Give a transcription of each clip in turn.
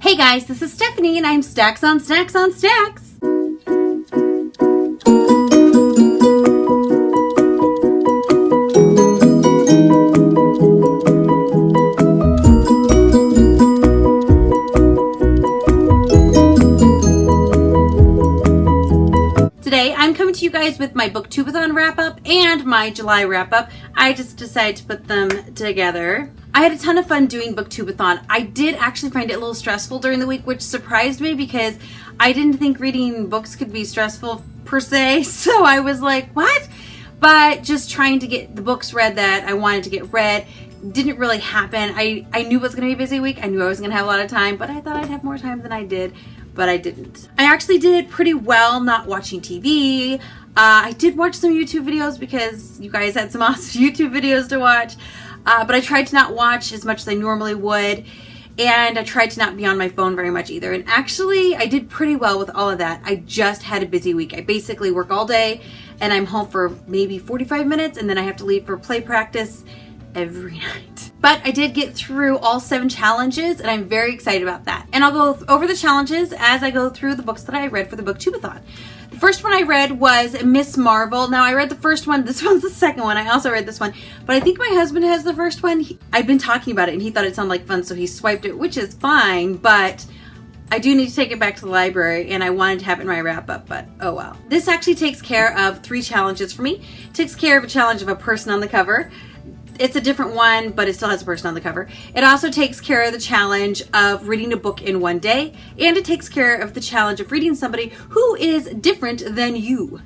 Hey guys, this is Stephanie and I'm Stacks on Snacks on Stacks. Today I'm coming to you guys with my Booktubeathon wrap-up and my July wrap-up. I just decided to put them together. I had a ton of fun doing Booktubeathon. I did actually find it a little stressful during the week, which surprised me because I didn't think reading books could be stressful per se. So I was like, what? But just trying to get the books read that I wanted to get read didn't really happen. I knew it was going to be a busy week. I knew I was going to have a lot of time, but I thought I'd have more time than I did, but I didn't. I actually did pretty well not watching TV. I did watch some YouTube videos because you guys had some awesome YouTube videos to watch. But I tried to not watch as much as I normally would, and I tried to not be on my phone very much either. And actually, I did pretty well with all of that. I just had a busy week. I basically work all day, and I'm home for maybe 45 minutes, and then I have to leave for play practice every night. But I did get through all 7 challenges, and I'm very excited about that. And I'll go over the challenges as I go through the books that I read for the Booktubeathon. The first one I read was Miss Marvel. Now, I read the first one. This one's the second one. I also read this one. But I think my husband has the first one. I've been talking about it, and he thought it sounded like fun, so he swiped it, which is fine. But I do need to take it back to the library, and I wanted to have it in my wrap-up, but oh well. This actually takes care of 3 challenges for me. It takes care of a challenge of a person on the cover. It's a different one, but it still has a person on the cover. It also takes care of the challenge of reading a book in one day, and it takes care of the challenge of reading somebody who is different than you.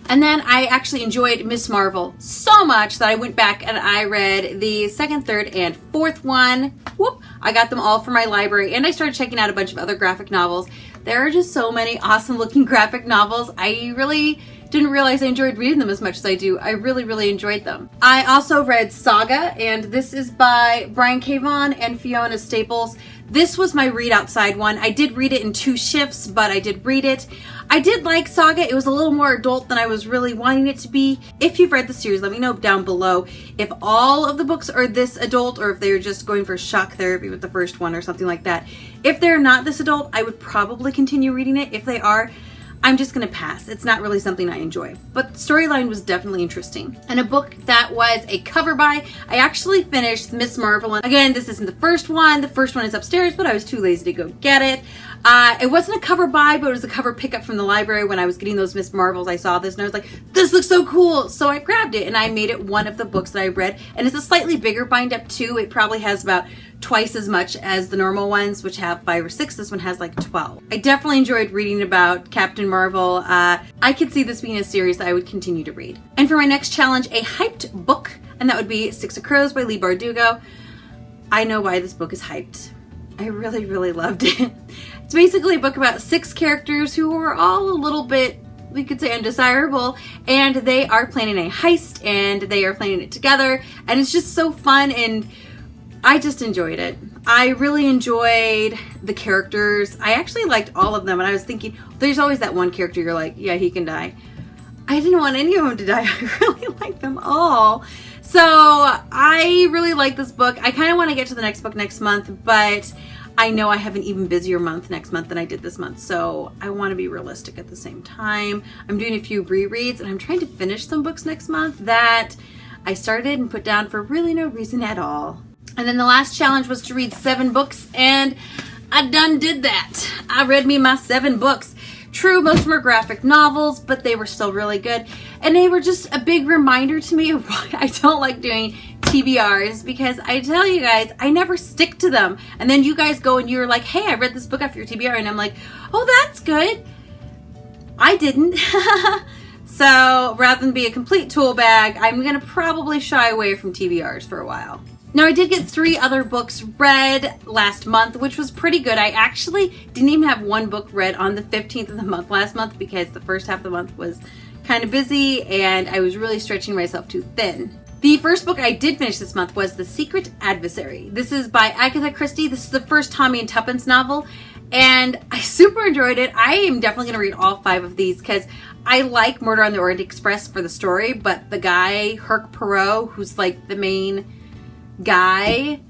And then I actually enjoyed Miss Marvel so much that I went back and I read the 2nd, 3rd, and 4th one. Whoop! I got them all from my library, and I started checking out a bunch of other graphic novels. There are just so many awesome looking graphic novels. I really didn't realize I enjoyed reading them as much as I do. I really enjoyed them. I also read Saga, and this is by Brian K. Vaughan and Fiona Staples. This was my read outside one. I did read it in 2 shifts, but I did read it. I did like Saga. It was a little more adult than I was really wanting it to be. If you've read the series, let me know down below if all of the books are this adult or if they're just going for shock therapy with the first one or something like that. If they're not this adult, I would probably continue reading it. If they are, I'm just going to pass. It's not really something I enjoy. But the storyline was definitely interesting. And a book that was a cover buy, I actually finished Miss Marvel. Again, this isn't the first one. The first one is upstairs, but I was too lazy to go get it. It wasn't a cover buy, but it was a cover pickup from the library. When I was getting those Miss Marvels, I saw this and I was like, this looks so cool. So I grabbed it and I made it one of the books that I read. And it's a slightly bigger bind up too. It probably has about twice as much as the normal ones, which have 5 or 6. This one has like 12. I definitely enjoyed reading about Captain Marvel. I could see this being a series that I would continue to read. And for my next challenge, a hyped book, and that would be 6 of Crows by Leigh Bardugo. I know why this book is hyped. I really loved it. It's basically a book about 6 characters who are all a little bit, we could say, undesirable, and they are planning a heist, and they are planning it together, and it's just so fun, and I just enjoyed it. I really enjoyed the characters. I actually liked all of them, and I was thinking, there's always that one character you're like, yeah, he can die. I didn't want any of them to die. I really liked them all. So I really like this book. I kind of want to get to the next book next month, but I know I have an even busier month next month than I did this month, so I want to be realistic at the same time. I'm doing a few rereads, and I'm trying to finish some books next month that I started and put down for really no reason at all. And then the last challenge was to read 7 books, and I done did that. I read me my 7 books. True, most of them are graphic novels, but they were still really good. And they were just a big reminder to me of why I don't like doing TBRs, because I tell you guys, I never stick to them. And then you guys go and you're like, hey, I read this book after your TBR, and I'm like, oh, that's good. I didn't. So rather than be a complete tool bag, I'm going to probably shy away from TBRs for a while. Now, I did get 3 other books read last month, which was pretty good. I actually didn't even have one book read on the 15th of the month last month because the first half of the month was kind of busy and I was really stretching myself too thin. The first book I did finish this month was The Secret Adversary. This is by Agatha Christie. This is the first Tommy and Tuppence novel, and I super enjoyed it. I am definitely going to read all 5 of these because I like Murder on the Orient Express for the story, but the guy, Hercule Poirot, who's like the main guy,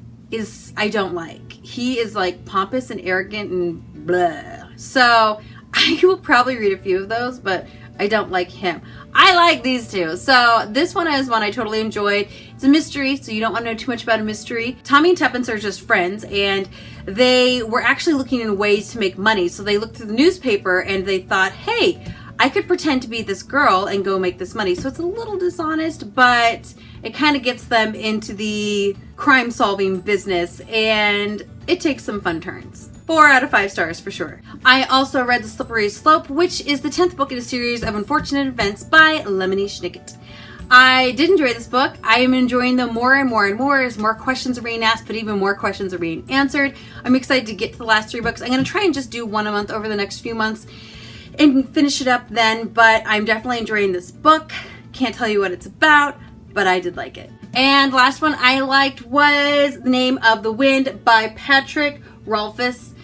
I don't like. he is like pompous and arrogant and blah. So I will probably read a few of those, but I don't like him. I like these two. So this one is one I totally enjoyed. It's a mystery, so you don't want to know too much about a mystery. Tommy and Tuppence are just friends, and they were actually looking in ways to make money. So they looked through the newspaper and they thought, hey, I could pretend to be this girl and go make this money. So it's a little dishonest, but it kind of gets them into the crime solving business, and it takes some fun turns. 4 out of 5 stars for sure. I also read The Slippery Slope, which is the 10th book in a series of unfortunate events by Lemony Snicket. I did enjoy this book. I am enjoying them more and more and more as more questions are being asked, but even more questions are being answered. I'm excited to get to the last 3 books. I'm going to try and just do one a month over the next few months and finish it up then, but I'm definitely enjoying this book. Can't tell you what it's about, but I did like it. And last one I liked was The Name of the Wind by Patrick Rothfuss.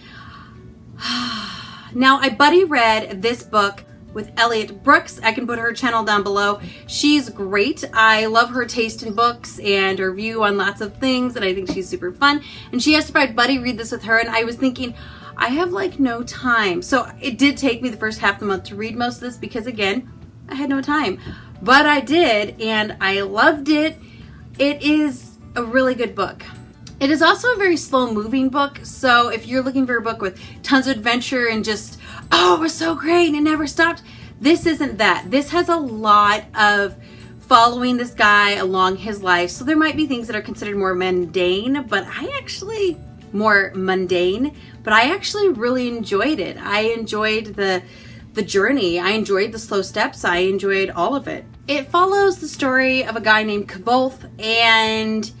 Now, I buddy read this book with Elliot Brooks. I can put her channel down below. She's great. I love her taste in books and her view on lots of things, and I think she's super fun. And she asked if I'd buddy read this with her, and I was thinking, I have like no time. So it did take me the first half of the month to read most of this because, again, I had no time. But I did, and I loved it. It is a really good book. It is also a very slow-moving book, so if you're looking for a book with tons of adventure and just, oh, it was so great and it never stopped, this isn't that. This has a lot of following this guy along his life, so there might be things that are considered more mundane, but I actually really enjoyed it. I enjoyed the journey. I enjoyed the slow steps. I enjoyed all of it. It follows the story of a guy named Kvolf, and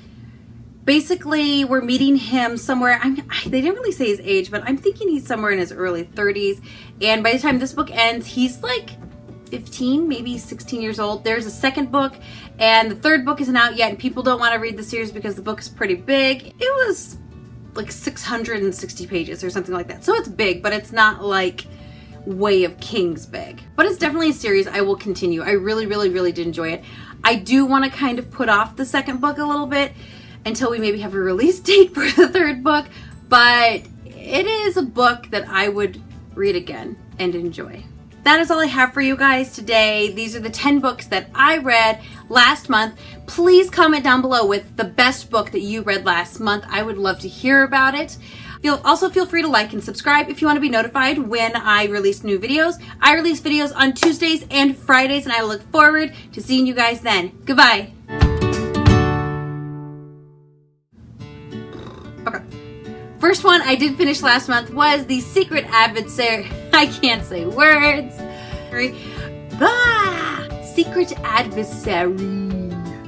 basically we're meeting him somewhere. They didn't really say his age, but I'm thinking he's somewhere in his early 30s. And by the time this book ends, he's like 15, maybe 16 years old. There's a second book, and the third book isn't out yet, and people don't want to read the series because the book is pretty big. It was like 660 pages or something like that. So it's big, but it's not like Way of Kings big. But it's definitely a series I will continue. I really, really, really did enjoy it. I do want to kind of put off the second book a little bit until we maybe have a release date for the third book, but it is a book that I would read again and enjoy. That is all I have for you guys today. These are the 10 books that I read last month. Please comment down below with the best book that you read last month. I would love to hear about it. Also feel free to like and subscribe if you want to be notified when I release new videos. I release videos on Tuesdays and Fridays, and I look forward to seeing you guys then. Goodbye. Okay. First one I did finish last month was The Secret Adversary. I can't say words. Secret Adversary.